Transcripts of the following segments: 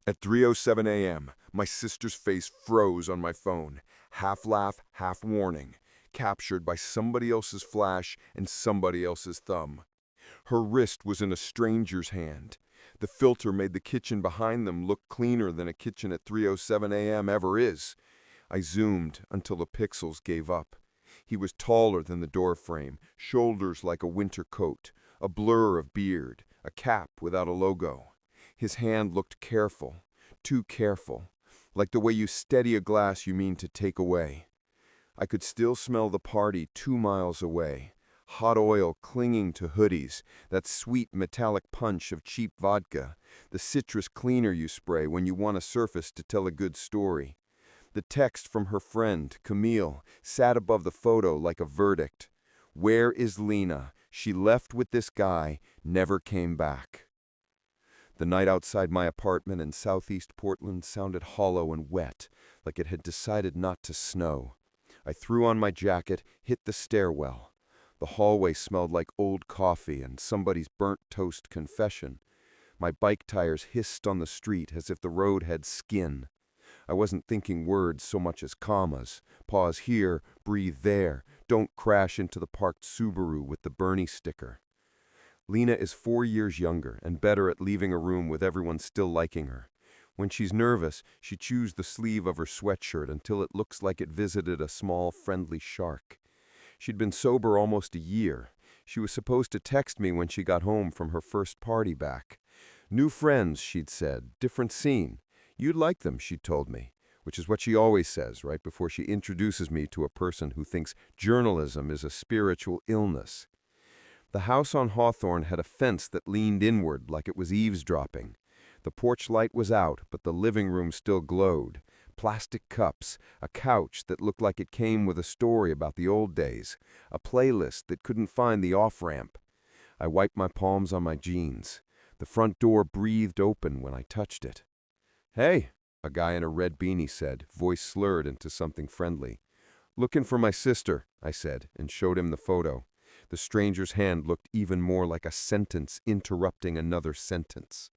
At 3:07 a.m., my sister's face froze on my phone, half laugh, half warning, captured by somebody else's flash and somebody else's thumb. Her wrist was in a stranger's hand. The filter made the kitchen behind them look cleaner than a kitchen at 3:07 a.m. ever is. I zoomed until the pixels gave up. He was taller than the doorframe, shoulders like a winter coat, a blur of beard, a cap without a logo. His hand looked careful, too careful, like the way you steady a glass you mean to take away. I could still smell the party 2 miles away. Hot oil clinging to hoodies, that sweet metallic punch of cheap vodka, the citrus cleaner you spray when you want a surface to tell a good story. The text from her friend, Camille, sat above the photo like a verdict. Where is Lena? She left with this guy, never came back. The night outside my apartment in southeast Portland sounded hollow and wet, like it had decided not to snow. I threw on my jacket, hit the stairwell. The hallway smelled like old coffee and somebody's burnt toast confession. My bike tires hissed on the street as if the road had skin. I wasn't thinking words so much as commas. Pause here, breathe there. Don't crash into the parked Subaru with the Bernie sticker. Lena is 4 years younger and better at leaving a room with everyone still liking her. When she's nervous, she chews the sleeve of her sweatshirt until it looks like it visited a small, friendly shark. She'd been sober almost a year. She was supposed to text me when she got home from her first party back. New friends, she'd said, different scene. You'd like them, she'd told me, which is what she always says right before she introduces me to a person who thinks journalism is a spiritual illness. The house on Hawthorne had a fence that leaned inward like it was eavesdropping. The porch light was out, but the living room still glowed. Plastic cups, a couch that looked like it came with a story about the old days, a playlist that couldn't find the off-ramp. I wiped my palms on my jeans. The front door breathed open when I touched it. "Hey," a guy in a red beanie said, voice slurred into something friendly. "Looking for my sister," I said, and showed him the photo. The stranger's hand looked even more like a sentence interrupting another sentence.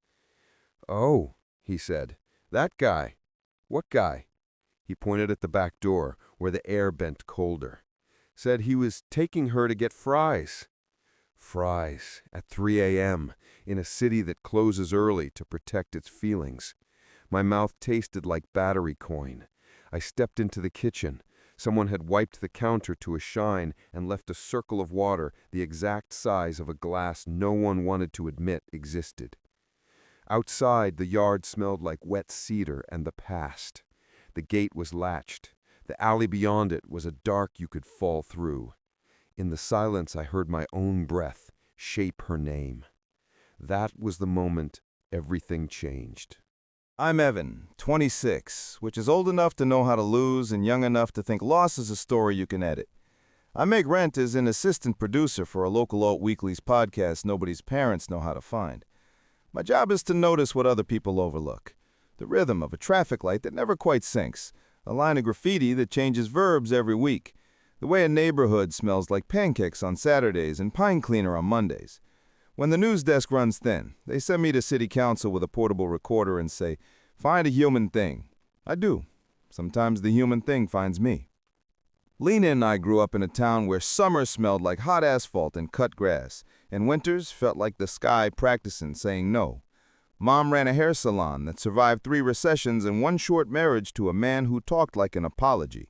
"Oh," he said, "that guy. What guy?" He pointed at the back door, where the air bent colder. Said he was taking her to get fries. Fries, at 3 a.m., in a city that closes early to protect its feelings. My mouth tasted like battery coin. I stepped into the kitchen. Someone had wiped the counter to a shine and left a circle of water the exact size of a glass no one wanted to admit existed. Outside, the yard smelled like wet cedar and the past. The gate was latched. The alley beyond it was a dark you could fall through. In the silence, I heard my own breath shape her name. That was the moment everything changed. I'm Evan, 26, which is old enough to know how to lose and young enough to think loss is a story you can edit. I make rent as an assistant producer for a local alt weekly's podcast nobody's parents know how to find. My job is to notice what other people overlook. The rhythm of a traffic light that never quite syncs, a line of graffiti that changes verbs every week, the way a neighborhood smells like pancakes on Saturdays and pine cleaner on Mondays. When the news desk runs thin, they send me to city council with a portable recorder and say, "Find a human thing." I do. Sometimes the human thing finds me. Lena and I grew up in a town where summer smelled like hot asphalt and cut grass, and winters felt like the sky practicing saying no. Mom ran a hair salon that survived 3 recessions and 1 short marriage to a man who talked like an apology.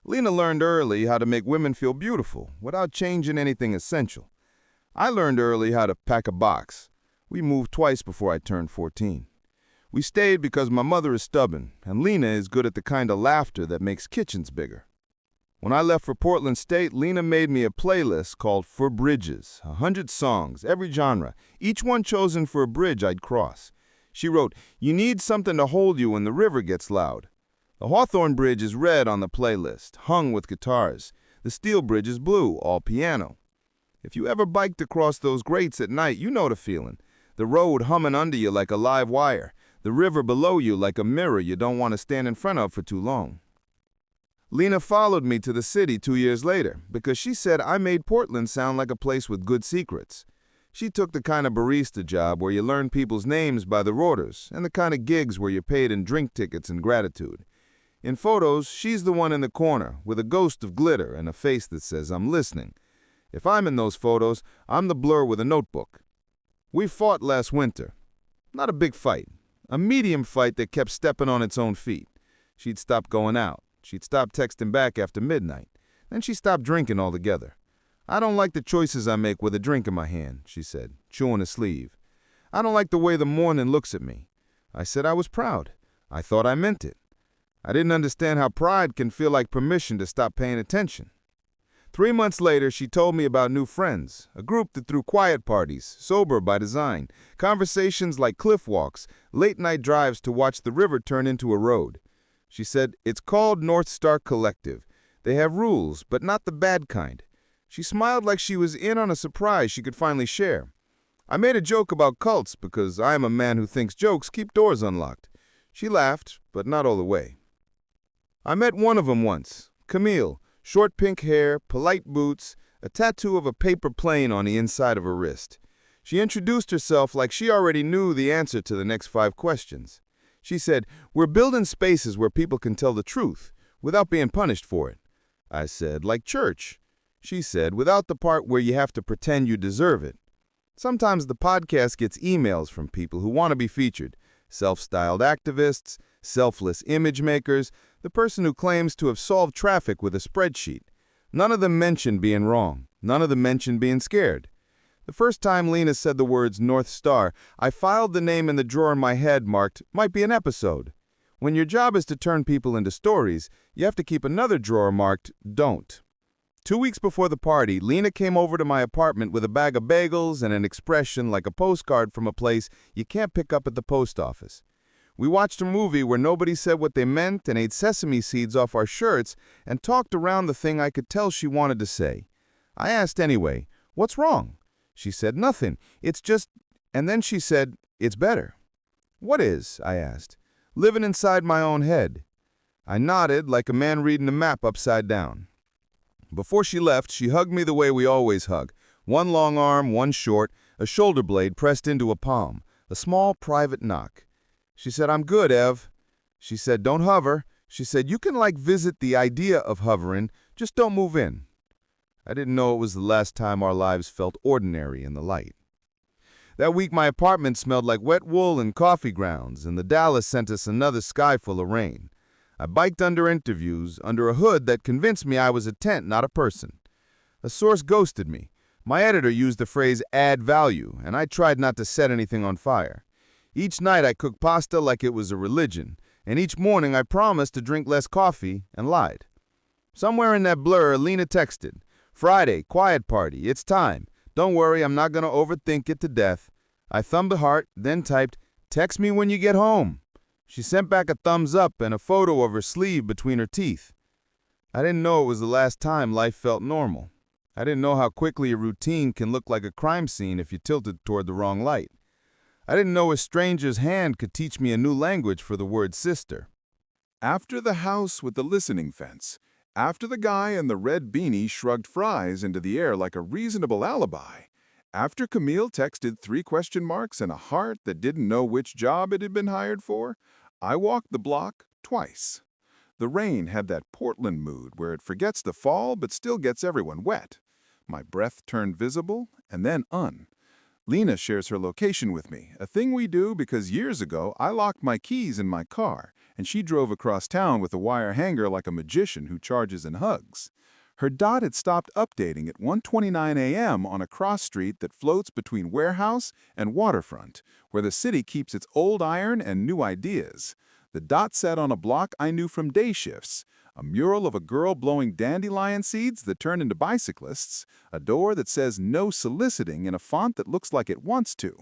Lena learned early how to make women feel beautiful without changing anything essential. I learned early how to pack a box. We moved twice before I turned 14. We stayed because my mother is stubborn, and Lena is good at the kind of laughter that makes kitchens bigger. When I left for Portland State, Lena made me a playlist called For Bridges, 100 songs, every genre, each one chosen for a bridge I'd cross. She wrote, "You need something to hold you when the river gets loud." The Hawthorne Bridge is red on the playlist, hung with guitars. The Steel Bridge is blue, all piano. If you ever biked across those grates at night, you know the feeling. The road humming under you like a live wire. The river below you like a mirror you don't want to stand in front of for too long. Lena followed me to the city 2 years later because she said I made Portland sound like a place with good secrets. She took the kind of barista job where you learn people's names by their orders, and the kind of gigs where you're paid in drink tickets and gratitude. In photos, she's the one in the corner, with a ghost of glitter and a face that says, "I'm listening." If I'm in those photos, I'm the blur with a notebook. We fought last winter. Not a big fight. A medium fight that kept stepping on its own feet. She'd stop going out. She'd stop texting back after midnight. Then she stopped drinking altogether. "I don't like the choices I make with a drink in my hand," she said, chewing a sleeve. "I don't like the way the morning looks at me." I said I was proud. I thought I meant it. I didn't understand how pride can feel like permission to stop paying attention. 3 months later, she told me about new friends, a group that threw quiet parties, sober by design, conversations like cliff walks, late-night drives to watch the river turn into a road. She said, "It's called North Star Collective. They have rules, but not the bad kind." She smiled like she was in on a surprise she could finally share. I made a joke about cults because I am a man who thinks jokes keep doors unlocked. She laughed, but not all the way. I met one of them once, Camille, short pink hair, polite boots, a tattoo of a paper plane on the inside of her wrist. She introduced herself like she already knew the answer to the next 5 questions. She said, "We're building spaces where people can tell the truth, without being punished for it." I said, "Like church." She said, "Without the part where you have to pretend you deserve it." Sometimes the podcast gets emails from people who want to be featured. Self-styled activists, selfless image makers, the person who claims to have solved traffic with a spreadsheet. None of them mentioned being wrong. None of them mentioned being scared. The first time Lena said the words North Star, I filed the name in the drawer in my head marked, "Might be an episode." When your job is to turn people into stories, you have to keep another drawer marked, "Don't." 2 weeks before the party, Lena came over to my apartment with a bag of bagels and an expression like a postcard from a place you can't pick up at the post office. We watched a movie where nobody said what they meant and ate sesame seeds off our shirts and talked around the thing I could tell she wanted to say. I asked anyway, "What's wrong?" She said, "Nothing. It's just..." And then she said, "It's better." "What is?" I asked. "Living inside my own head." I nodded like a man reading a map upside down. Before she left, she hugged me the way we always hug. One long arm, one short, a shoulder blade pressed into a palm, a small private knock. She said, "I'm good, Ev." She said, "Don't hover." She said, "You can visit the idea of hovering, just don't move in." I didn't know it was the last time our lives felt ordinary in the light. That week my apartment smelled like wet wool and coffee grounds, and the Dallas sent us another sky full of rain. I biked under interviews, under a hood that convinced me I was a tent, not a person. A source ghosted me. My editor used the phrase add value, and I tried not to set anything on fire. Each night I cooked pasta like it was a religion, and each morning I promised to drink less coffee and lied. Somewhere in that blur, Lena texted, "Friday, quiet party, it's time. Don't worry, I'm not going to overthink it to death." I thumbed a heart, then typed, "Text me when you get home." She sent back a thumbs up and a photo of her sleeve between her teeth. I didn't know it was the last time life felt normal. I didn't know how quickly a routine can look like a crime scene if you tilt it toward the wrong light. I didn't know a stranger's hand could teach me a new language for the word sister. After the house with the listening fence, after the guy in the red beanie shrugged fries into the air like a reasonable alibi, after Camille texted 3 question marks and a heart that didn't know which job it had been hired for, I walked the block twice. The rain had that Portland mood where it forgets the fall but still gets everyone wet. My breath turned visible and then Lena shares her location with me, a thing we do because years ago I locked my keys in my car and she drove across town with a wire hanger like a magician who charges in hugs. Her dot had stopped updating at 1:29 a.m. on a cross street that floats between Warehouse and Waterfront, where the city keeps its old iron and new ideas. The dot sat on a block I knew from day shifts, a mural of a girl blowing dandelion seeds that turn into bicyclists, a door that says no soliciting in a font that looks like it wants to.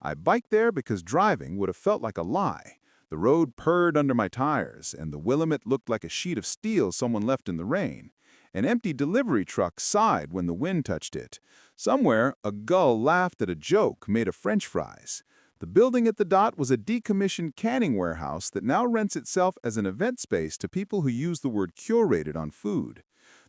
I biked there because driving would have felt like a lie. The road purred under my tires, and the Willamette looked like a sheet of steel someone left in the rain. An empty delivery truck sighed when the wind touched it. Somewhere, a gull laughed at a joke made of French fries. The building at the dot was a decommissioned canning warehouse that now rents itself as an event space to people who use the word curated on food.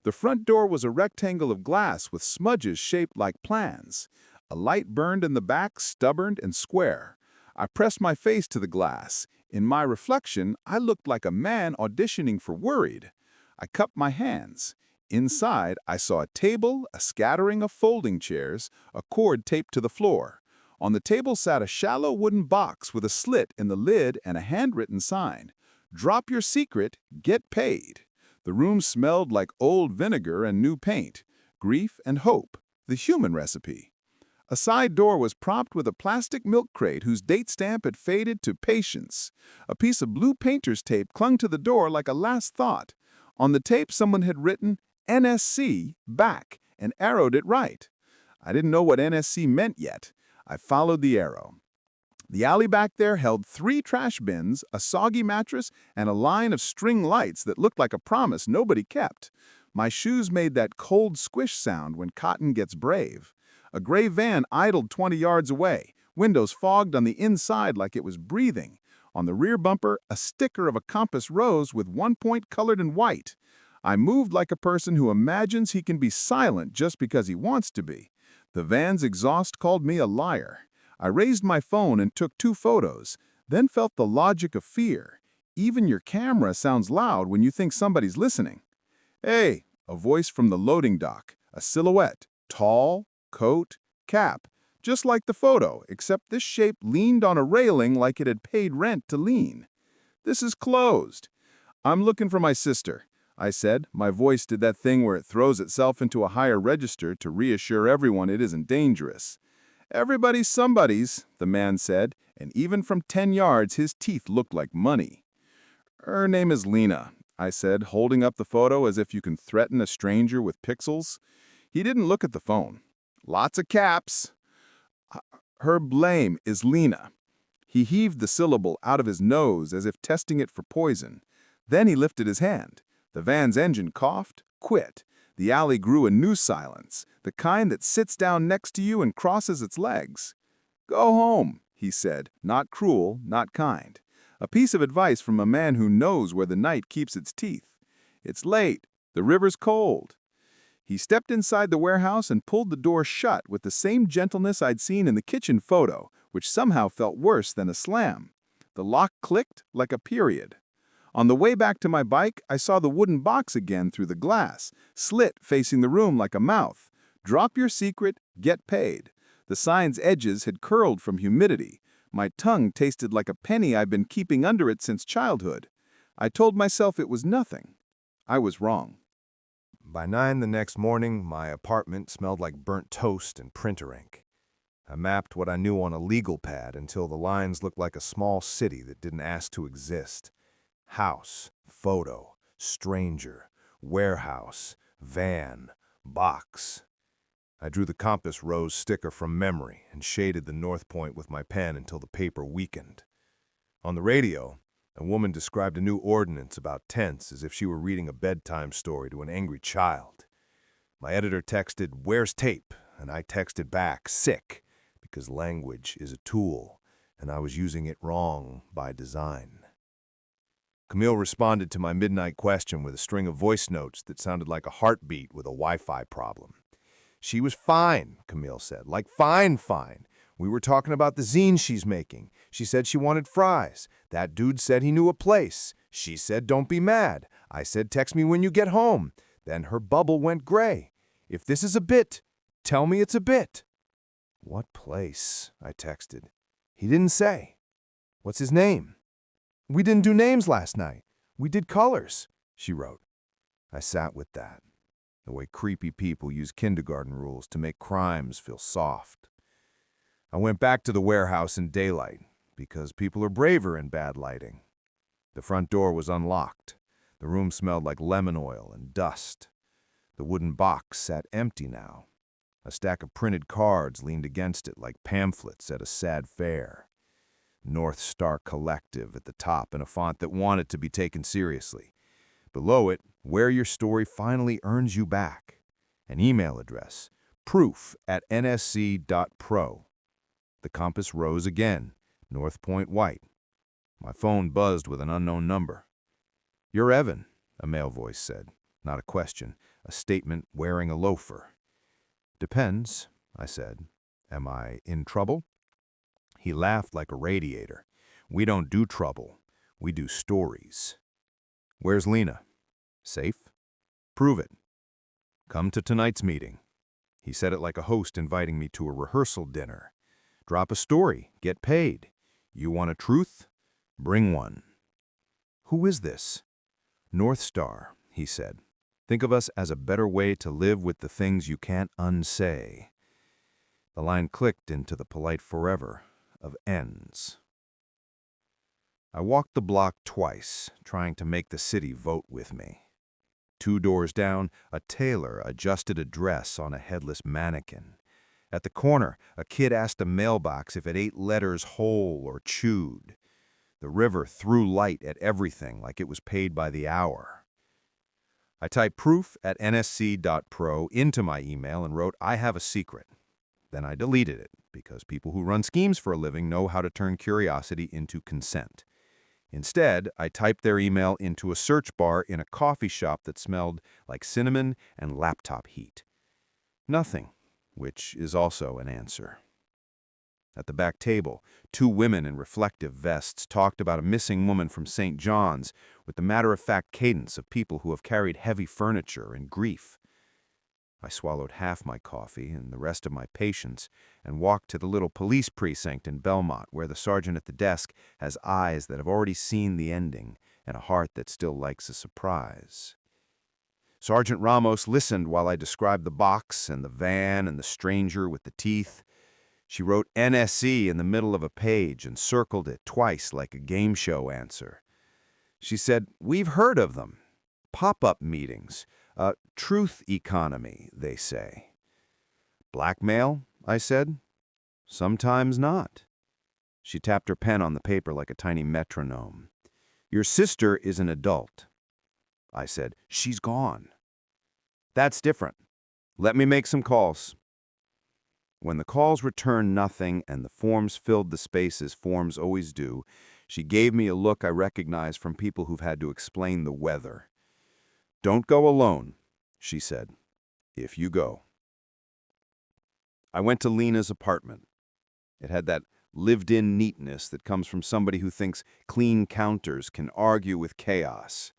The front door was a rectangle of glass with smudges shaped like plans. A light burned in the back, stubborn and square. I pressed my face to the glass. In my reflection, I looked like a man auditioning for Worried. I cupped my hands. Inside, I saw a table, a scattering of folding chairs, a cord taped to the floor. On the table sat a shallow wooden box with a slit in the lid and a handwritten sign. "Drop your secret, get paid." The room smelled like old vinegar and new paint. Grief and hope, the human recipe. A side door was propped with a plastic milk crate whose date stamp had faded to patience. A piece of blue painter's tape clung to the door like a last thought. On the tape, someone had written NSC back and arrowed it right. I didn't know what NSC meant yet. I followed the arrow. The alley back there held 3 trash bins, a soggy mattress, and a line of string lights that looked like a promise nobody kept. My shoes made that cold squish sound when cotton gets brave. A gray van idled 20 yards away, windows fogged on the inside like it was breathing. On the rear bumper, a sticker of a compass rose with one point colored in white. I moved like a person who imagines he can be silent just because he wants to be. The van's exhaust called me a liar. I raised my phone and took 2 photos, then felt the logic of fear. Even your camera sounds loud when you think somebody's listening. "Hey," a voice from the loading dock, a silhouette, tall, coat, cap, just like the photo, except this shape leaned on a railing like it had paid rent to lean. "This is closed." "I'm looking for my sister," I said. My voice did that thing where it throws itself into a higher register to reassure everyone it isn't dangerous. "Everybody's somebody's," the man said, and even from 10 yards his teeth looked like money. "Her name is Lena," I said, holding up the photo as if you can threaten a stranger with pixels. He didn't look at the phone. "Lots of caps." "Her blame is Lena." He heaved the syllable out of his nose as if testing it for poison. Then he lifted his hand. The van's engine coughed, quit. The alley grew a new silence, the kind that sits down next to you and crosses its legs. "Go home," he said, not cruel, not kind. A piece of advice from a man who knows where the night keeps its teeth. "It's late. The river's cold." He stepped inside the warehouse and pulled the door shut with the same gentleness I'd seen in the kitchen photo, which somehow felt worse than a slam. The lock clicked like a period. On the way back to my bike, I saw the wooden box again through the glass, slit facing the room like a mouth. "Drop your secret, get paid." The sign's edges had curled from humidity. My tongue tasted like a penny I'd been keeping under it since childhood. I told myself it was nothing. I was wrong. By 9 the next morning, my apartment smelled like burnt toast and printer ink. I mapped what I knew on a legal pad until the lines looked like a small city that didn't ask to exist. House, photo, stranger, warehouse, van, box. I drew the compass rose sticker from memory and shaded the north point with my pen until the paper weakened. On the radio, a woman described a new ordinance about tents as if she were reading a bedtime story to an angry child. My editor texted, "Where's tape?" And I texted back, "Sick," because language is a tool, and I was using it wrong by design. Camille responded to my midnight question with a string of voice notes that sounded like a heartbeat with a Wi-Fi problem. "She was fine," Camille said, "like fine. We were talking about the zine she's making. She said she wanted fries. That dude said he knew a place. She said, don't be mad. I said, text me when you get home. Then her bubble went gray. If this is a bit, tell me it's a bit." "What place?" I texted. "He didn't say." "What's his name?" "We didn't do names last night. We did colors," she wrote. I sat with that, the way creepy people use kindergarten rules to make crimes feel soft. I went back to the warehouse in daylight, because people are braver in bad lighting. The front door was unlocked. The room smelled like lemon oil and dust. The wooden box sat empty now. A stack of printed cards leaned against it like pamphlets at a sad fair. North Star Collective at the top in a font that wanted to be taken seriously. Below it, where your story finally earns you back. An email address, proof@nsc.pro. The compass rose again, North Point white. My phone buzzed with an unknown number. "You're Evan," a male voice said. Not a question, a statement wearing a loafer. "Depends," I said. Am I in trouble? He laughed like a radiator. We don't do trouble. We do stories. Where's Lena? Safe? Prove it. Come to tonight's meeting. He said it like a host inviting me to a rehearsal dinner. Drop a story. Get paid. You want a truth? Bring one. Who is this? North Star, he said. Think of us as a better way to live with the things you can't unsay. The line clicked into the polite forever of ends. I walked the block twice, trying to make the city vote with me. 2 doors down, a tailor adjusted a dress on a headless mannequin. At the corner, a kid asked a mailbox if it ate letters whole or chewed. The river threw light at everything like it was paid by the hour. I typed proof at nsc.pro into my email and wrote, I have a secret. Then I deleted it, because people who run schemes for a living know how to turn curiosity into consent. Instead, I typed their email into a search bar in a coffee shop that smelled like cinnamon and laptop heat. Nothing, which is also an answer. At the back table, 2 women in reflective vests talked about a missing woman from St. John's with the matter-of-fact cadence of people who have carried heavy furniture and grief. I swallowed half my coffee and the rest of my patience and walked to the little police precinct in Belmont where the sergeant at the desk has eyes that have already seen the ending and a heart that still likes a surprise. Sergeant Ramos listened while I described the box and the van and the stranger with the teeth. She wrote NSC in the middle of a page and circled it twice like a game show answer. She said, we've heard of them. Pop-up meetings. Truth economy, they say. Blackmail, I said. Sometimes not. She tapped her pen on the paper like a tiny metronome. Your sister is an adult. I said, she's gone. That's different. Let me make some calls. When the calls returned nothing and the forms filled the spaces forms always do, she gave me a look I recognize from people who've had to explain the weather. Don't go alone, she said, if you go. I went to Lena's apartment. It had that lived-in neatness that comes from somebody who thinks clean counters can argue with chaos.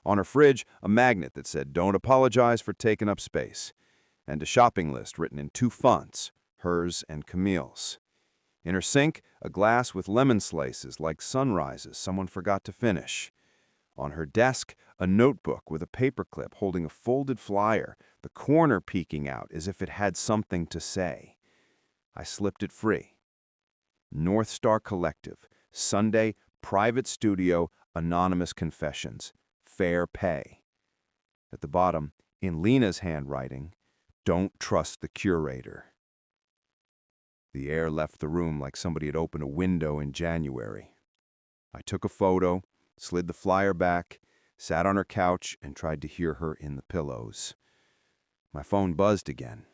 On her fridge, a magnet that said, don't apologize for taking up space, and a shopping list written in 2 fonts, hers and Camille's. In her sink, a glass with lemon slices like sunrises someone forgot to finish. On her desk, a notebook with a paperclip holding a folded flyer, the corner peeking out as if it had something to say. I slipped it free. North Star Collective, Sunday, private studio, anonymous confessions, fair pay. At the bottom, in Lena's handwriting, don't trust the curator. The air left the room like somebody had opened a window in January. I took a photo, slid the flyer back, sat on her couch, and tried to hear her in the pillows. My phone buzzed again.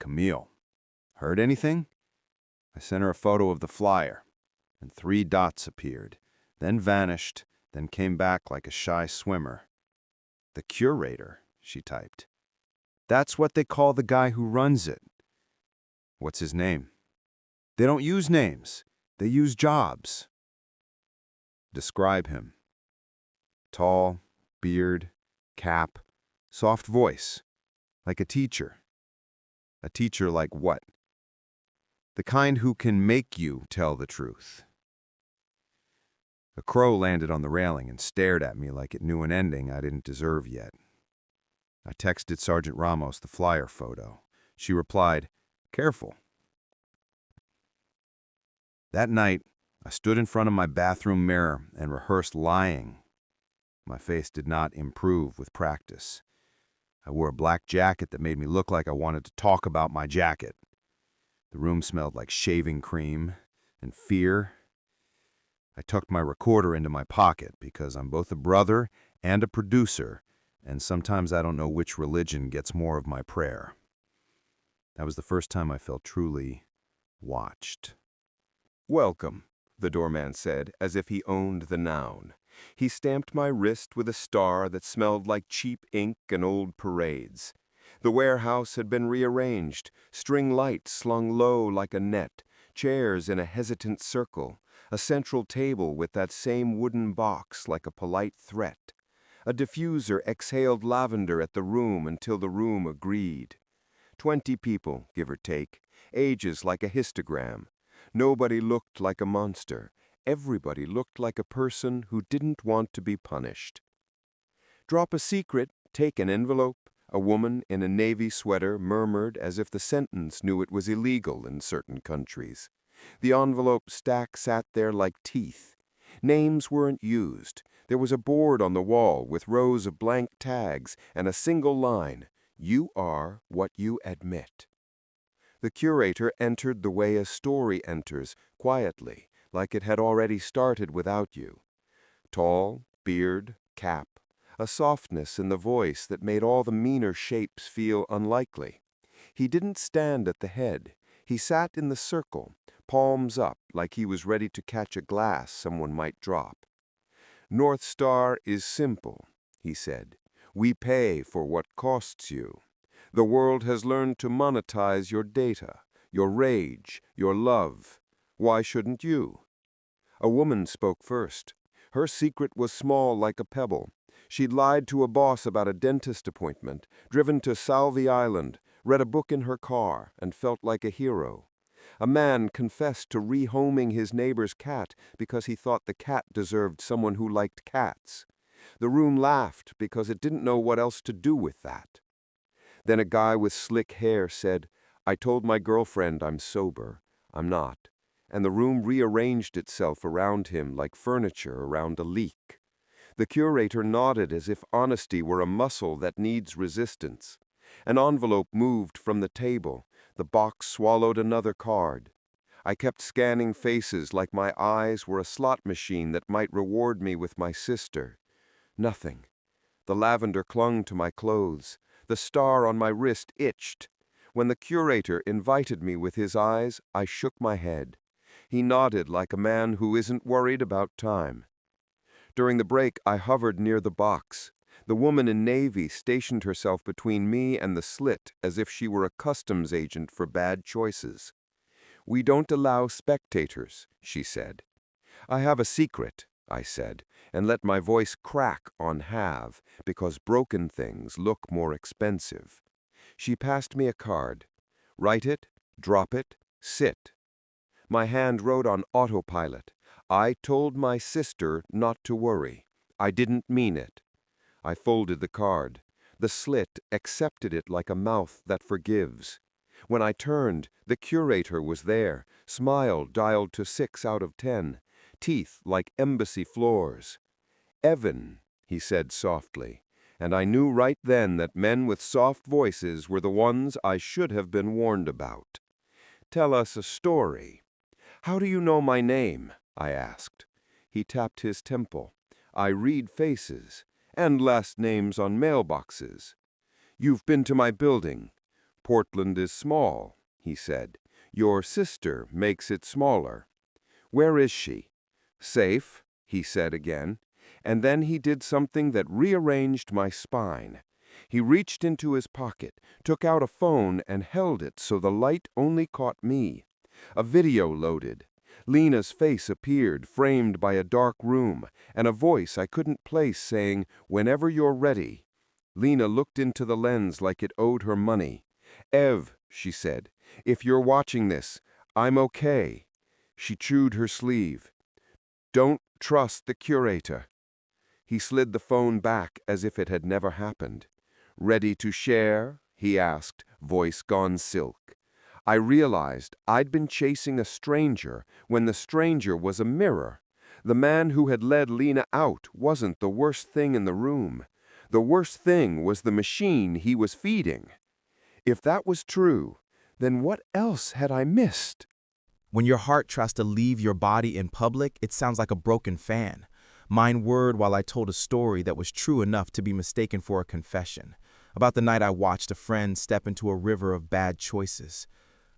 Camille. Heard anything? I sent her a photo of the flyer, and 3 dots appeared, then vanished, then came back like a shy swimmer. The curator, she typed. That's what they call the guy who runs it. What's his name? They don't use names. They use jobs. Describe him. Tall, beard, cap, soft voice, like a teacher. A teacher like what? The kind who can make you tell the truth. A crow landed on the railing and stared at me like it knew an ending I didn't deserve yet. I texted Sergeant Ramos the flyer photo. She replied, careful. That night, I stood in front of my bathroom mirror and rehearsed lying. My face did not improve with practice. I wore a black jacket that made me look like I wanted to talk about my jacket. The room smelled like shaving cream and fear. I tucked my recorder into my pocket because I'm both a brother and a producer, and sometimes I don't know which religion gets more of my prayer. That was the first time I felt truly watched. Welcome, the doorman said, as if he owned the noun. He stamped my wrist with a star that smelled like cheap ink and old parades. The warehouse had been rearranged, string lights slung low like a net, chairs in a hesitant circle, a central table with that same wooden box like a polite threat. A diffuser exhaled lavender at the room until the room agreed. 20 people, give or take, ages like a histogram. Nobody looked like a monster. Everybody looked like a person who didn't want to be punished. Drop a secret, take an envelope, a woman in a navy sweater murmured as if the sentence knew it was illegal in certain countries. The envelope stack sat there like teeth. Names weren't used. There was a board on the wall with rows of blank tags and a single line, "You are what you admit." The curator entered the way a story enters, quietly, like it had already started without you. Tall, beard, cap, a softness in the voice that made all the meaner shapes feel unlikely. He didn't stand at the head. He sat in the circle, palms up, like he was ready to catch a glass someone might drop. "North Star is simple," he said. "We pay for what costs you. The world has learned to monetize your data, your rage, your love. Why shouldn't you?" A woman spoke first. Her secret was small like a pebble. She'd lied to a boss about a dentist appointment, driven to Salvi Island, read a book in her car, and felt like a hero. A man confessed to rehoming his neighbor's cat because he thought the cat deserved someone who liked cats. The room laughed because it didn't know what else to do with that. Then a guy with slick hair said, "I told my girlfriend I'm sober. I'm not." And the room rearranged itself around him like furniture around a leak. The curator nodded as if honesty were a muscle that needs resistance. An envelope moved from the table. The box swallowed another card. I kept scanning faces like my eyes were a slot machine that might reward me with my sister. Nothing. The lavender clung to my clothes. The star on my wrist itched. When the curator invited me with his eyes, I shook my head. He nodded like a man who isn't worried about time. During the break, I hovered near the box. The woman in navy stationed herself between me and the slit as if she were a customs agent for bad choices. "We don't allow spectators," she said. "I have a secret," I said, and let my voice crack on have, because broken things look more expensive. She passed me a card. "Write it, drop it, sit." My hand wrote on autopilot. "I told my sister not to worry. I didn't mean it." I folded the card. The slit accepted it like a mouth that forgives. When I turned, the curator was there, smile dialed to 6 out of 10, teeth like embassy floors. "Evan," he said softly, and I knew right then that men with soft voices were the ones I should have been warned about. "Tell us a story." "How do you know my name?" I asked. He tapped his temple. "I read faces, and last names on mailboxes." "You've been to my building." "Portland is small," he said. "Your sister makes it smaller." "Where is she?" "Safe," he said again. And then he did something that rearranged my spine. He reached into his pocket, took out a phone, and held it so the light only caught me. A video loaded. Lena's face appeared, framed by a dark room, and a voice I couldn't place saying, "Whenever you're ready." Lena looked into the lens like it owed her money. "Ev," she said, "if you're watching this, I'm okay." She chewed her sleeve. "Don't trust the curator." He slid the phone back as if it had never happened. "Ready to share?" he asked, voice gone silk. I realized I'd been chasing a stranger when the stranger was a mirror. The man who had led Lena out wasn't the worst thing in the room. The worst thing was the machine he was feeding. If that was true, then what else had I missed? When your heart tries to leave your body in public, it sounds like a broken fan. Mine whirred while I told a story that was true enough to be mistaken for a confession. About the night I watched a friend step into a river of bad choices.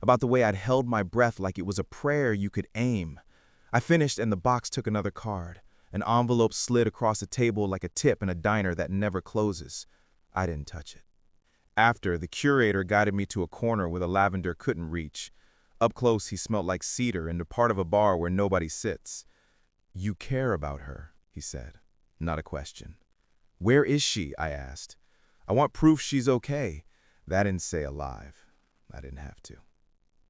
About the way I'd held my breath like it was a prayer you could aim. I finished and the box took another card. An envelope slid across the table like a tip in a diner that never closes. I didn't touch it. After, the curator guided me to a corner where the lavender couldn't reach. Up close, he smelled like cedar and a part of a bar where nobody sits. "You care about her," he said. Not a question. "Where is she?" I asked. "I want proof she's okay." That didn't say alive. I didn't have to.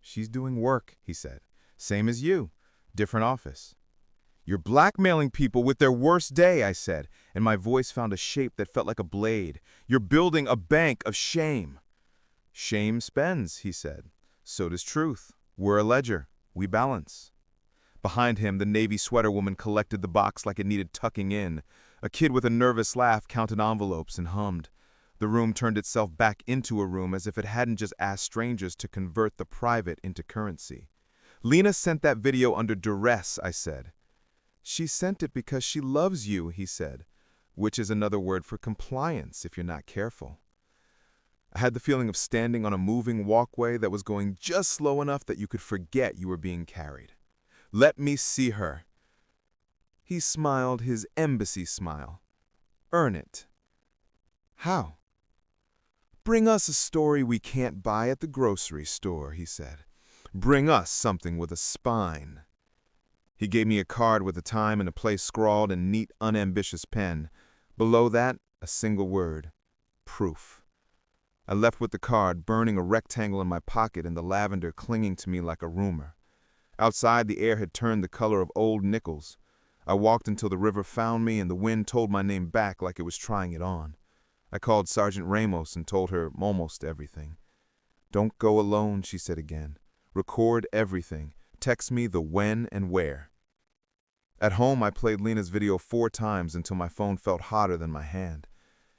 "She's doing work," he said. "Same as you. Different office." "You're blackmailing people with their worst day," I said, and my voice found a shape that felt like a blade. "You're building a bank of shame." "Shame spends," he said. "So does truth. We're a ledger. We balance." Behind him, the navy sweater woman collected the box like it needed tucking in. A kid with a nervous laugh counted envelopes and hummed. The room turned itself back into a room as if it hadn't just asked strangers to convert the private into currency. "Lena sent that video under duress," I said. "She sent it because she loves you," he said, which is another word for compliance if you're not careful. I had the feeling of standing on a moving walkway that was going just slow enough that you could forget you were being carried. "Let me see her." He smiled his embassy smile. "Earn it." "How?" "Bring us a story we can't buy at the grocery store," he said. "Bring us something with a spine." He gave me a card with a time and a place scrawled in neat, unambitious pen. Below that, a single word: proof. I left with the card, burning a rectangle in my pocket and the lavender clinging to me like a rumor. Outside, the air had turned the color of old nickels. I walked until the river found me and the wind told my name back like it was trying it on. I called Sergeant Ramos and told her almost everything. "Don't go alone," she said again. "Record everything. Text me the when and where." At home, I played Lena's video 4 times until my phone felt hotter than my hand.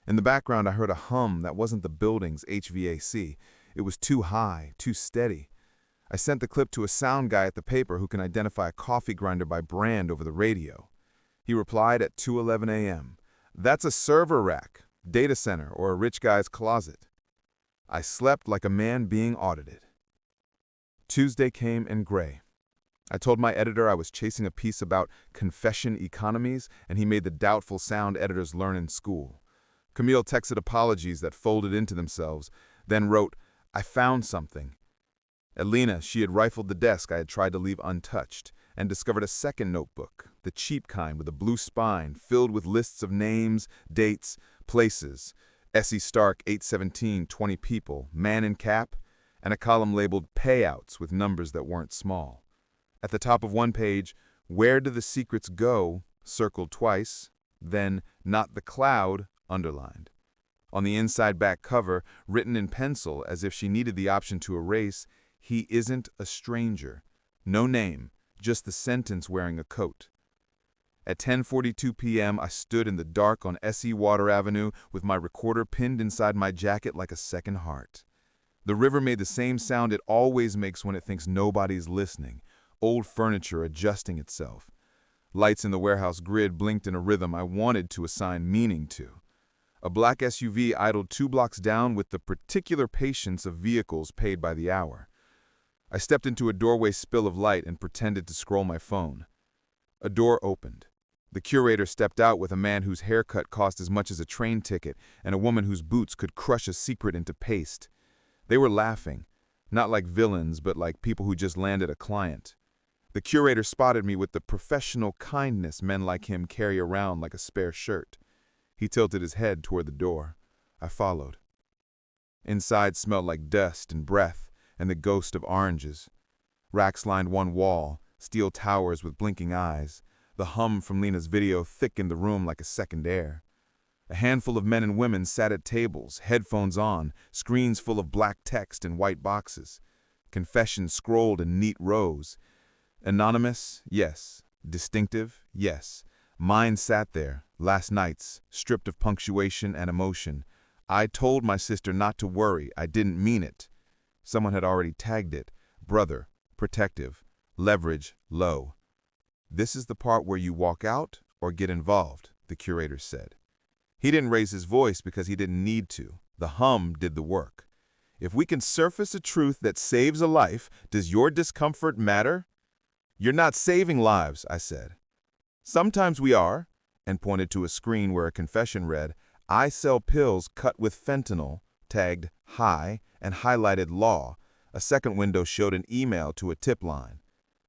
In the background, I heard a hum that wasn't the building's HVAC. It was too high, too steady. I sent the clip to a sound guy at the paper who can identify a coffee grinder by brand over the radio. He replied at 2:11 a.m. "That's a server rack, data center, or a rich guy's closet." I slept like a man being audited. Tuesday came in gray. I told my editor I was chasing a piece about confession economies, and he made the doubtful sound editors learn in school. Camille texted apologies that folded into themselves, then wrote, "I found something." At Lena, she had rifled the desk I had tried to leave untouched, and discovered a second notebook, the cheap kind with a blue spine, filled with lists of names, dates, places, Essie Stark, 817, 20 people, man in cap, and a column labeled payouts with numbers that weren't small. At the top of one page, "Where do the secrets go?" circled twice, then "Not the cloud" underlined. On the inside back cover, written in pencil as if she needed the option to erase, "He isn't a stranger." No name, just the sentence wearing a coat. At 10:42 p.m., I stood in the dark on S.E. Water Avenue with my recorder pinned inside my jacket like a second heart. The river made the same sound it always makes when it thinks nobody's listening. Old furniture adjusting itself. Lights in the warehouse grid blinked in a rhythm I wanted to assign meaning to. A black SUV idled 2 blocks down with the particular patience of vehicles paid by the hour. I stepped into a doorway spill of light and pretended to scroll my phone. A door opened. The curator stepped out with a man whose haircut cost as much as a train ticket and a woman whose boots could crush a secret into paste. They were laughing, not like villains, but like people who just landed a client. The curator spotted me with the professional kindness men like him carry around like a spare shirt. He tilted his head toward the door. I followed. Inside smelled like dust and breath and the ghost of oranges. Racks lined one wall, steel towers with blinking eyes. The hum from Lena's video thickened the room like a second air. A handful of men and women sat at tables, headphones on, screens full of black text and white boxes. Confessions scrolled in neat rows. Anonymous, yes. Distinctive, yes. Mine sat there, last night's, stripped of punctuation and emotion. I told my sister not to worry, I didn't mean it. Someone had already tagged it. Brother, protective, leverage, low. "This is the part where you walk out or get involved," the curator said. He didn't raise his voice because he didn't need to. The hum did the work. "If we can surface a truth that saves a life, does your discomfort matter?" "You're not saving lives," I said. "Sometimes we are," and pointed to a screen where a confession read, "I sell pills cut with fentanyl, tagged Hi and highlighted Law. A second window showed an email to a tip line.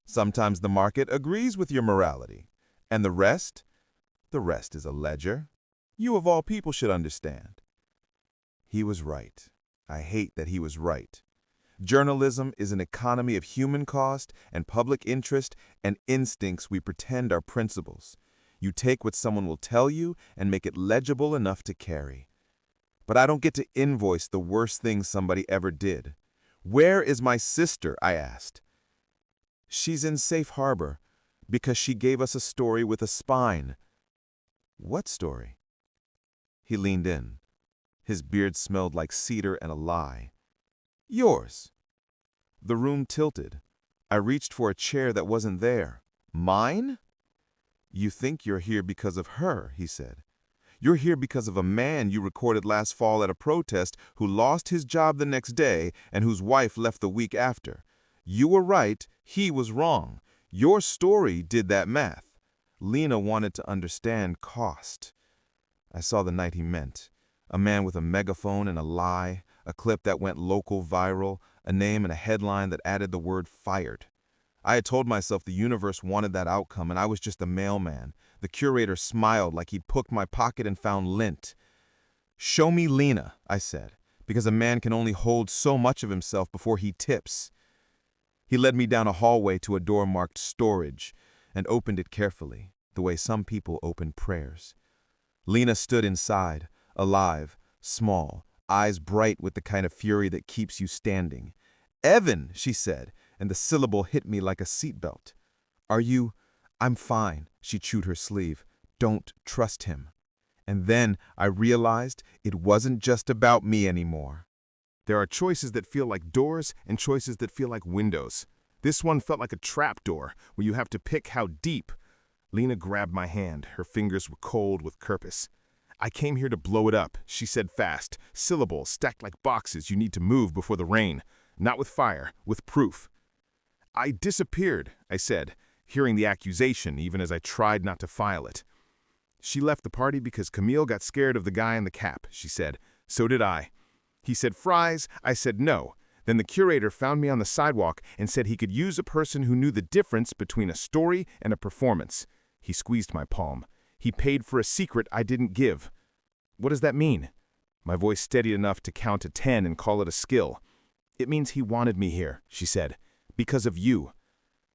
Sometimes the market agrees with your morality. And the rest? The rest is a ledger. You of all people should understand. He was right. I hate that he was right. Journalism is an economy of human cost and public interest and instincts we pretend are principles. You take what someone will tell you and make it legible enough to carry. But I don't get to invoice the worst thing somebody ever did. Where is my sister? I asked. She's in safe harbor because she gave us a story with a spine. What story? He leaned in. His beard smelled like cedar and a lie. Yours. The room tilted. I reached for a chair that wasn't there. Mine? You think you're here because of her, he said. You're here because of a man you recorded last fall at a protest who lost his job the next day and whose wife left the week after. You were right, he was wrong. Your story did that math. Lena wanted to understand cost. I saw the night he meant. A man with a megaphone and a lie, a clip that went local viral, a name and a headline that added the word fired. I had told myself the universe wanted that outcome and I was just a mailman. The curator smiled like he'd picked my pocket and found lint. Show me Lena, I said, because a man can only hold so much of himself before he tips. He led me down a hallway to a door marked storage and opened it carefully, the way some people open prayers. Lena stood inside, alive, small, eyes bright with the kind of fury that keeps you standing. Evan, she said, and the syllable hit me like a seatbelt. Are you? I'm fine, she chewed her sleeve. Don't trust him. And then I realized it wasn't just about me anymore. There are choices that feel like doors and choices that feel like windows. This one felt like a trap door where you have to pick how deep. Lena grabbed my hand. Her fingers were cold with purpose. I came here to blow it up, she said fast. Syllables stacked like boxes you need to move before the rain. Not with fire, with proof. I disappeared, I said, hearing the accusation even as I tried not to file it. She left the party because Camille got scared of the guy in the cap, she said. So did I. He said fries, I said no. Then the curator found me on the sidewalk and said he could use a person who knew the difference between a story and a performance. He squeezed my palm. He paid for a secret I didn't give. What does that mean? My voice steadied enough to count to 10 and call it a skill. It means he wanted me here, she said, because of you.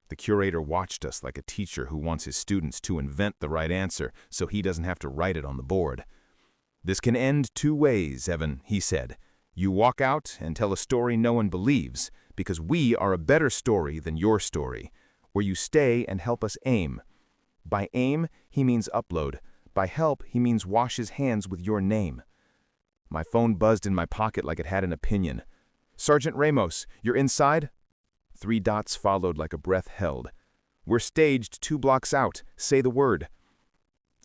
The curator watched us like a teacher who wants his students to invent the right answer so he doesn't have to write it on the board. This can end two ways, Evan, he said. You walk out and tell a story no one believes because we are a better story than your story, or you stay and help us aim. By aim, he means upload. By help, he means wash his hands with your name. My phone buzzed in my pocket like it had an opinion. Sergeant Ramos, you're inside? 3 dots followed like a breath held. We're staged 2 blocks out. Say the word.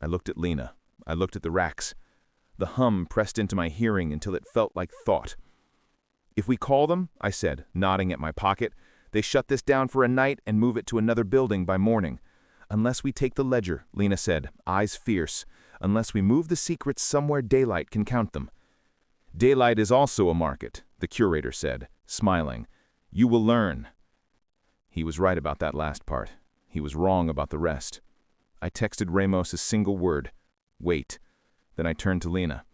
I looked at Lena. I looked at the racks. The hum pressed into my hearing until it felt like thought. If we call them, I said, nodding at my pocket, they shut this down for a night and move it to another building by morning. Unless we take the ledger, Lena said, eyes fierce. Unless we move the secrets somewhere daylight can count them. Daylight is also a market, the curator said, smiling. You will learn. He was right about that last part. He was wrong about the rest. I texted Ramos a single word. Wait. Then I turned to Lena.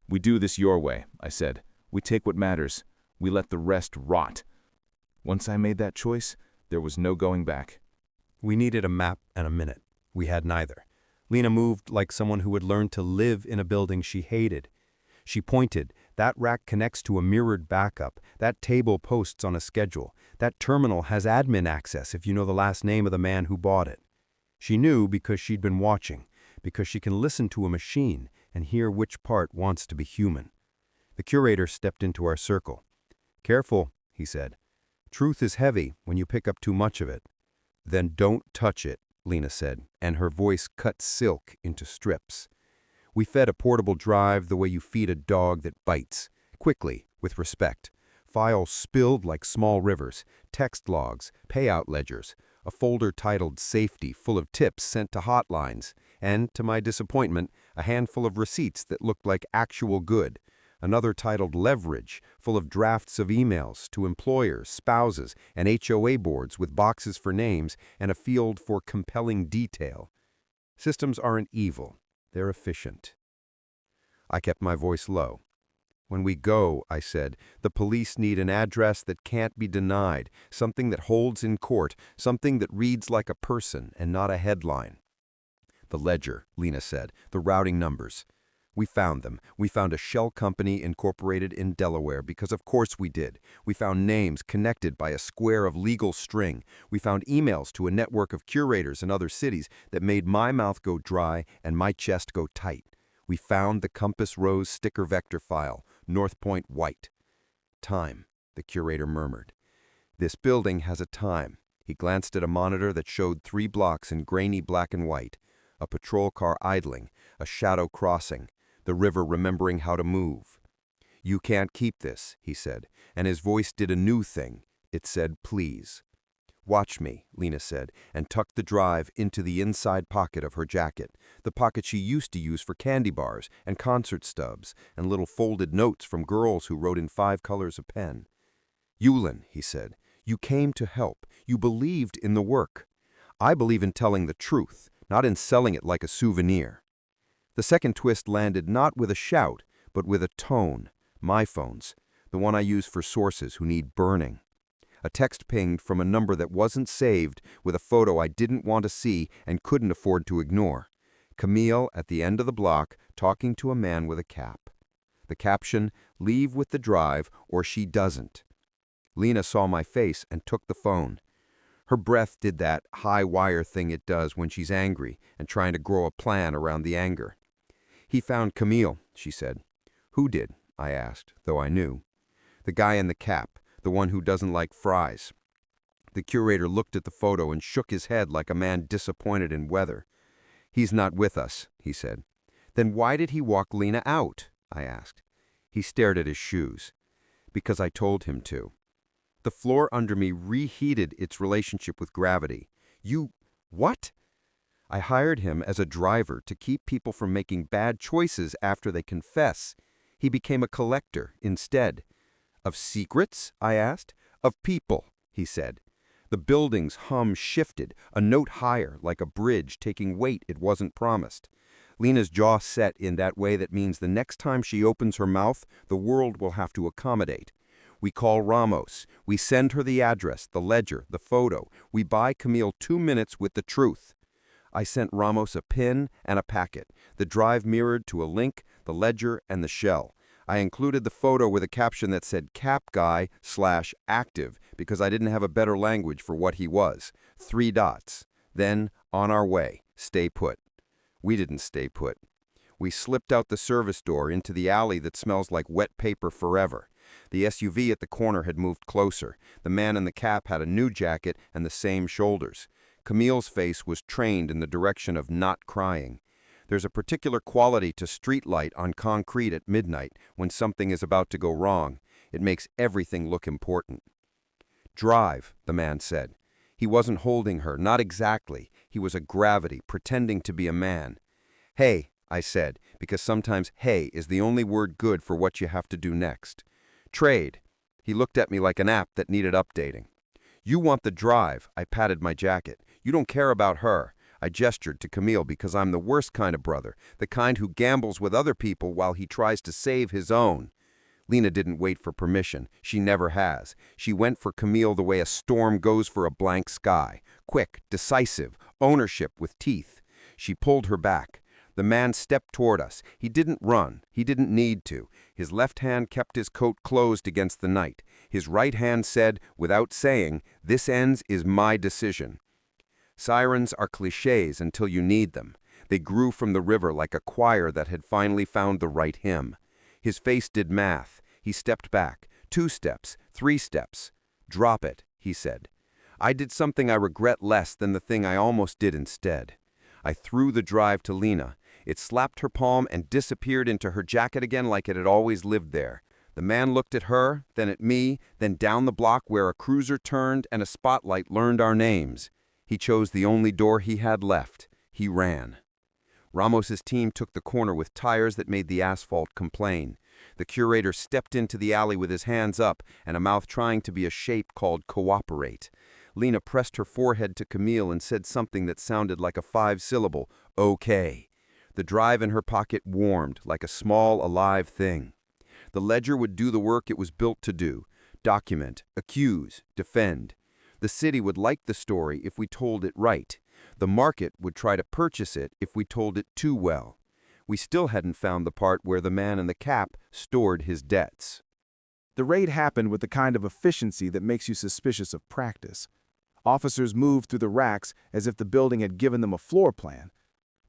We do this your way, I said. We take what matters. We let the rest rot. Once I made that choice, there was no going back. We needed a map and a minute. We had neither. Lena moved like someone who had learned to live in a building she hated. She pointed. That rack connects to a mirrored backup. That table posts on a schedule. That terminal has admin access if you know the last name of the man who bought it. She knew because she'd been watching, because she can listen to a machine and hear which part wants to be human. The curator stepped into our circle. Careful, he said. Truth is heavy when you pick up too much of it. Then don't touch it, Lena said, and her voice cut silk into strips. We fed a portable drive the way you feed a dog that bites, quickly, with respect. Files spilled like small rivers, text logs, payout ledgers, a folder titled Safety full of tips sent to hotlines, and, to my disappointment, a handful of receipts that looked like actual good. Another titled Leverage, full of drafts of emails to employers, spouses, and HOA boards with boxes for names and a field for compelling detail. Systems aren't evil, they're efficient. I kept my voice low. When we go, I said, the police need an address that can't be denied, something that holds in court, something that reads like a person and not a headline. The ledger, Lena said, the routing numbers. We found them. We found a shell company incorporated in Delaware because of course we did. We found names connected by a square of legal string. We found emails to a network of curators in other cities that made my mouth go dry and my chest go tight. We found the Compass Rose sticker vector file, North Point White. Time, the curator murmured. This building has a time. He glanced at a monitor that showed 3 blocks in grainy black and white. A patrol car idling, a shadow crossing, the river remembering how to move. You can't keep this, he said, and his voice did a new thing. It said, please. Watch me, Lena said, and tucked the drive into the inside pocket of her jacket, the pocket she used to use for candy bars and concert stubs and little folded notes from girls who wrote in 5 colors of pen. Yulin, he said, you came to help. You believed in the work. I believe in telling the truth, not in selling it like a souvenir. The second twist landed not with a shout, but with a tone. My phone's, the one I use for sources who need burning. A text pinged from a number that wasn't saved with a photo I didn't want to see and couldn't afford to ignore. Camille at the end of the block talking to a man with a cap. The caption, leave with the drive or she doesn't. Lena saw my face and took the phone. Her breath did that high wire thing it does when she's angry and trying to grow a plan around the anger. He found Camille, she said. Who did? I asked, though I knew. The guy in the cap, the one who doesn't like fries. The curator looked at the photo and shook his head like a man disappointed in weather. He's not with us, he said. Then why did he walk Lena out? I asked. He stared at his shoes. Because I told him to. The floor under me reheated its relationship with gravity. You... what? I hired him as a driver to keep people from making bad choices after they confess. He became a collector instead. Of secrets? I asked. Of people, he said. The building's hum shifted, a note higher, like a bridge taking weight it wasn't promised. Lena's jaw set in that way that means the next time she opens her mouth, the world will have to accommodate. We call Ramos. We send her the address, the ledger, the photo. We buy Camille 2 minutes with the truth. I sent Ramos a pin and a packet, the drive mirrored to a link, the ledger, and the shell. I included the photo with a caption that said cap guy/active because I didn't have a better language for what he was. 3 dots. Then, on our way, stay put. We didn't stay put. We slipped out the service door into the alley that smells like wet paper forever. The SUV at the corner had moved closer. The man in the cap had a new jacket and the same shoulders. Camille's face was trained in the direction of not crying. There's a particular quality to street light on concrete at midnight when something is about to go wrong. It makes everything look important. Drive, the man said. He wasn't holding her, not exactly. He was a gravity, pretending to be a man. Hey, I said, because sometimes hey is the only word good for what you have to do next. Trade. He looked at me like an app that needed updating. You want the drive, I patted my jacket. You don't care about her. I gestured to Camille because I'm the worst kind of brother, the kind who gambles with other people while he tries to save his own. Lena didn't wait for permission. She never has. She went for Camille the way a storm goes for a blank sky. Quick, decisive, ownership with teeth. She pulled her back. The man stepped toward us. He didn't run. He didn't need to. His left hand kept his coat closed against the night. His right hand said, without saying, "This ends is my decision." Sirens are cliches until you need them. They grew from the river like a choir that had finally found the right hymn. His face did math. He stepped back. 2 steps, 3 steps. Drop it, he said. I did something I regret less than the thing I almost did instead. I threw the drive to Lena. It slapped her palm and disappeared into her jacket again like it had always lived there. The man looked at her, then at me, then down the block where a cruiser turned and a spotlight learned our names. He chose the only door he had left. He ran. Ramos's team took the corner with tires that made the asphalt complain. The curator stepped into the alley with his hands up and a mouth trying to be a shape called cooperate. Lena pressed her forehead to Camille and said something that sounded like a 5-syllable, okay. The drive in her pocket warmed like a small, alive thing. The ledger would do the work it was built to do: document, accuse, defend. The city would like the story if we told it right. The market would try to purchase it if we told it too well. We still hadn't found the part where the man in the cap stored his debts. The raid happened with the kind of efficiency that makes you suspicious of practice. Officers moved through the racks as if the building had given them a floor plan.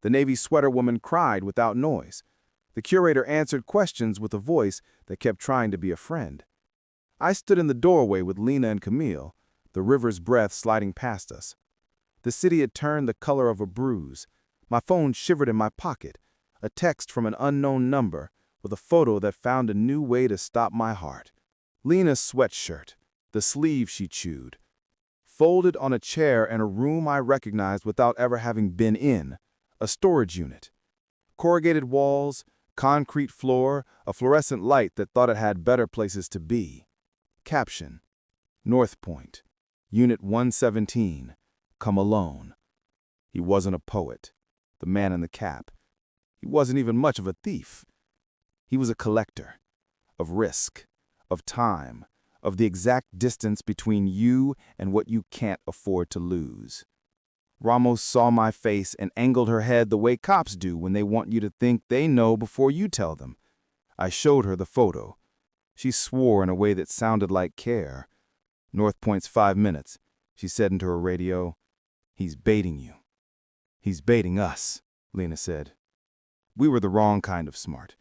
The Navy sweater woman cried without noise. The curator answered questions with a voice that kept trying to be a friend. I stood in the doorway with Lena and Camille, the river's breath sliding past us. The city had turned the color of a bruise. My phone shivered in my pocket, a text from an unknown number with a photo that found a new way to stop my heart. Lena's sweatshirt, the sleeve she chewed, folded on a chair in a room I recognized without ever having been in, a storage unit. Corrugated walls, concrete floor, a fluorescent light that thought it had better places to be. Caption: North Point, Unit 117, come alone. He wasn't a poet, the man in the cap. He wasn't even much of a thief. He was a collector of risk, of time, of the exact distance between you and what you can't afford to lose. Ramos saw my face and angled her head the way cops do when they want you to think they know before you tell them. I showed her the photo. She swore in a way that sounded like care. North Point's 5 minutes, she said into her radio. He's baiting you. He's baiting us, Lena said. We were the wrong kind of smart.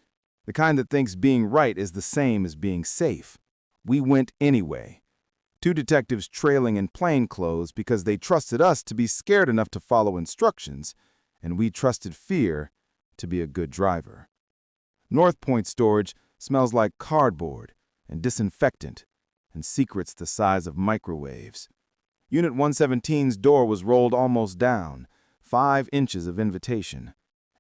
The kind that thinks being right is the same as being safe. We went anyway. 2 detectives trailing in plain clothes because they trusted us to be scared enough to follow instructions, and we trusted fear to be a good driver. North Point storage smells like cardboard and disinfectant and secrets the size of microwaves. Unit 117's door was rolled almost down, 5 inches of invitation.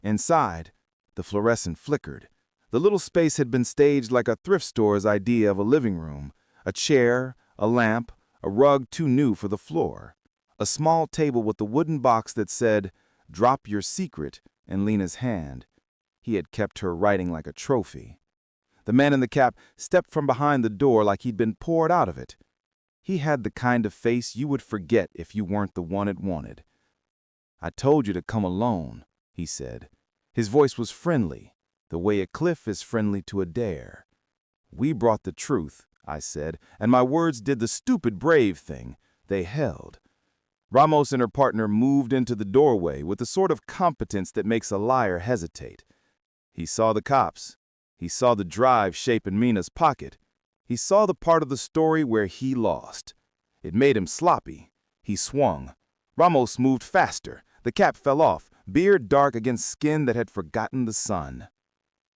Inside, the fluorescent flickered. The little space had been staged like a thrift store's idea of a living room: a chair, a lamp, a rug too new for the floor, a small table with a wooden box that said, "Drop your secret," in Lena's hand. He had kept her writing like a trophy. The man in the cap stepped from behind the door like he'd been poured out of it. He had the kind of face you would forget if you weren't the one it wanted. "I told you to come alone," he said. His voice was friendly, the way a cliff is friendly to a dare. "We brought the truth," I said, and my words did the stupid brave thing. They held. Ramos and her partner moved into the doorway with the sort of competence that makes a liar hesitate. He saw the cops. He saw the drive shape in Mina's pocket. He saw the part of the story where he lost. It made him sloppy. He swung. Ramos moved faster. The cap fell off, beard dark against skin that had forgotten the sun.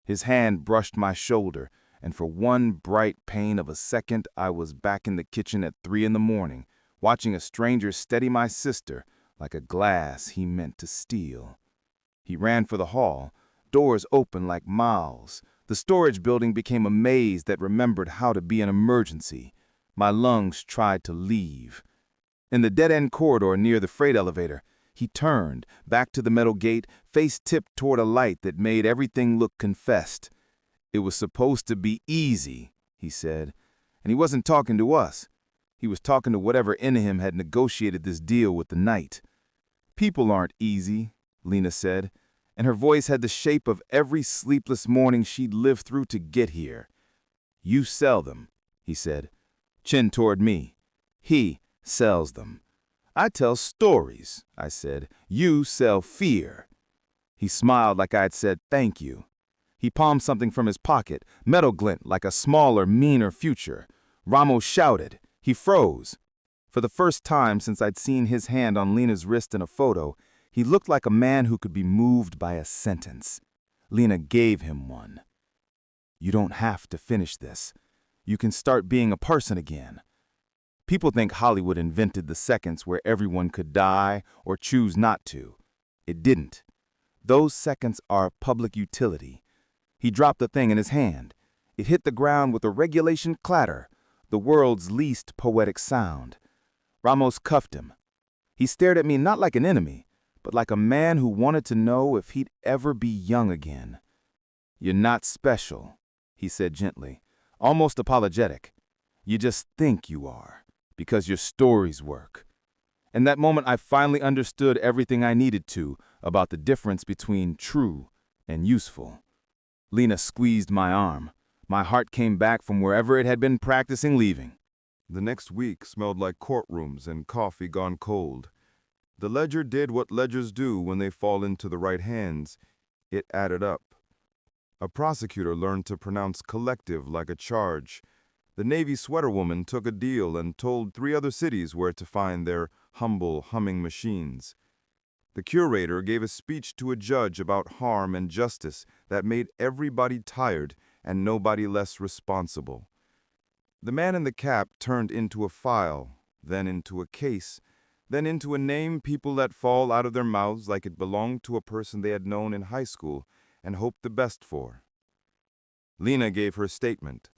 His hand brushed my shoulder, and for one bright pain of a second, I was back in the kitchen at 3 in the morning, watching a stranger steady my sister like a glass he meant to steal. He ran for the hall, doors open like mouths. The storage building became a maze that remembered how to be an emergency. My lungs tried to leave. In the dead-end corridor near the freight elevator, he turned, back to the metal gate, face tipped toward a light that made everything look confessed. "It was supposed to be easy," he said. And he wasn't talking to us. He was talking to whatever in him had negotiated this deal with the night. "People aren't easy," Lena said, and her voice had the shape of every sleepless morning she'd lived through to get here. "You sell them," he said, chin toward me. "He sells them." "I tell stories," I said. "You sell fear." He smiled like I'd said thank you. He palmed something from his pocket, metal glint like a smaller, meaner future. Ramos shouted. He froze. For the first time since I'd seen his hand on Lena's wrist in a photo, he looked like a man who could be moved by a sentence. Lena gave him one. "You don't have to finish this. You can start being a person again." People think Hollywood invented the seconds where everyone could die or choose not to. It didn't. Those seconds are public utility. He dropped the thing in his hand. It hit the ground with a regulation clatter, the world's least poetic sound. Ramos cuffed him. He stared at me not like an enemy, but like a man who wanted to know if he'd ever be young again. "You're not special," he said gently, almost apologetic. "You just think you are, because your stories work." In that moment, I finally understood everything I needed to about the difference between true and useful. Lena squeezed my arm. My heart came back from wherever it had been practicing leaving. The next week smelled like courtrooms and coffee gone cold. The ledger did what ledgers do when they fall into the right hands. It added up. A prosecutor learned to pronounce collective like a charge. The Navy sweater woman took a deal and told 3 other cities where to find their humble, humming machines. The curator gave a speech to a judge about harm and justice that made everybody tired and nobody less responsible. The man in the cap turned into a file, then into a case, then into a name people let fall out of their mouths like it belonged to a person they had known in high school and hoped the best for. Lena gave her statement.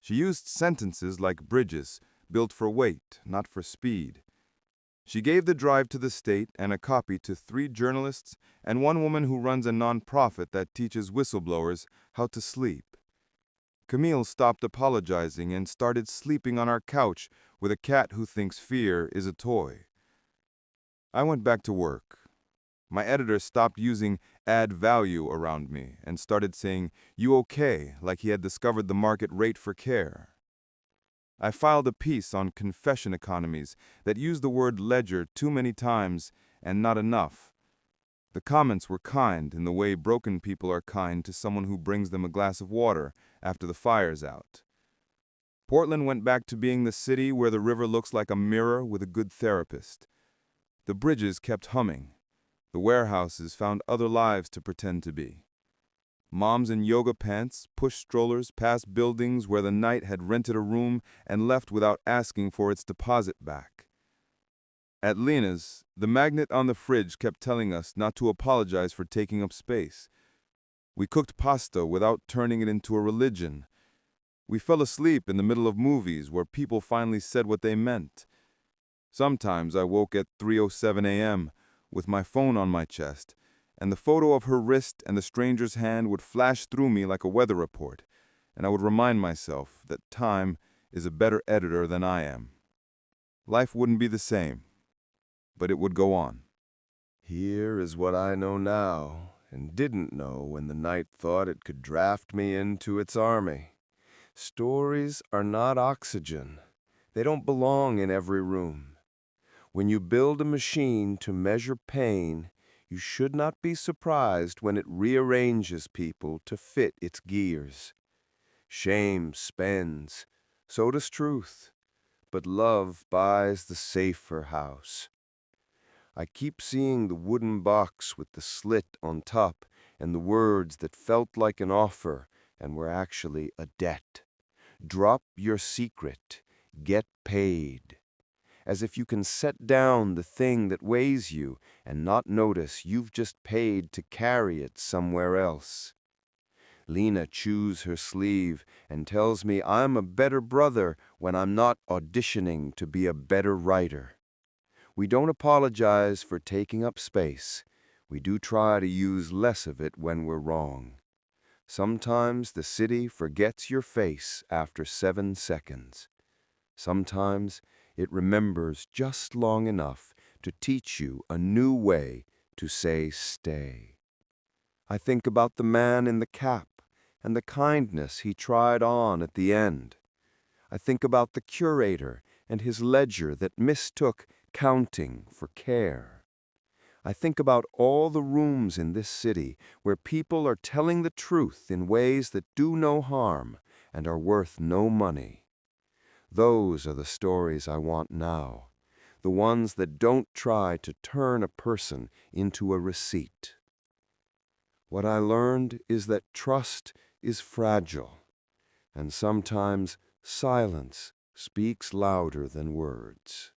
She used sentences like bridges, built for weight, not for speed. She gave the drive to the state and a copy to 3 journalists and 1 woman who runs a nonprofit that teaches whistleblowers how to sleep. Camille stopped apologizing and started sleeping on our couch with a cat who thinks fear is a toy. I went back to work. My editor stopped using add value around me and started saying, "You okay?" like he had discovered the market rate for care. I filed a piece on confession economies that used the word ledger too many times and not enough. The comments were kind in the way broken people are kind to someone who brings them a glass of water after the fire's out. Portland went back to being the city where the river looks like a mirror with a good therapist. The bridges kept humming. The warehouses found other lives to pretend to be. Moms in yoga pants pushed strollers past buildings where the night had rented a room and left without asking for its deposit back. At Lena's, the magnet on the fridge kept telling us not to apologize for taking up space. We cooked pasta without turning it into a religion. We fell asleep in the middle of movies where people finally said what they meant. Sometimes I woke at 3:07 a.m. with my phone on my chest, and the photo of her wrist and the stranger's hand would flash through me like a weather report, and I would remind myself that time is a better editor than I am. Life wouldn't be the same, but it would go on. Here is what I know now, and didn't know when the night thought it could draft me into its army. Stories are not oxygen. They don't belong in every room. When you build a machine to measure pain, you should not be surprised when it rearranges people to fit its gears. Shame spends, so does truth, but love buys the safer house. I keep seeing the wooden box with the slit on top and the words that felt like an offer and were actually a debt. Drop your secret, get paid. As if you can set down the thing that weighs you and not notice you've just paid to carry it somewhere else. Lena chews her sleeve and tells me I'm a better brother when I'm not auditioning to be a better writer. We don't apologize for taking up space. We do try to use less of it when we're wrong. Sometimes the city forgets your face after 7 seconds. Sometimes it remembers just long enough to teach you a new way to say stay. I think about the man in the cap and the kindness he tried on at the end. I think about the curator and his ledger that mistook counting for care. I think about all the rooms in this city where people are telling the truth in ways that do no harm and are worth no money. Those are the stories I want now, the ones that don't try to turn a person into a receipt. What I learned is that trust is fragile, and sometimes silence speaks louder than words.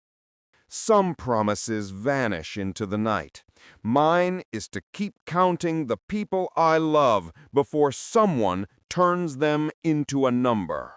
Some promises vanish into the night. Mine is to keep counting the people I love before someone turns them into a number.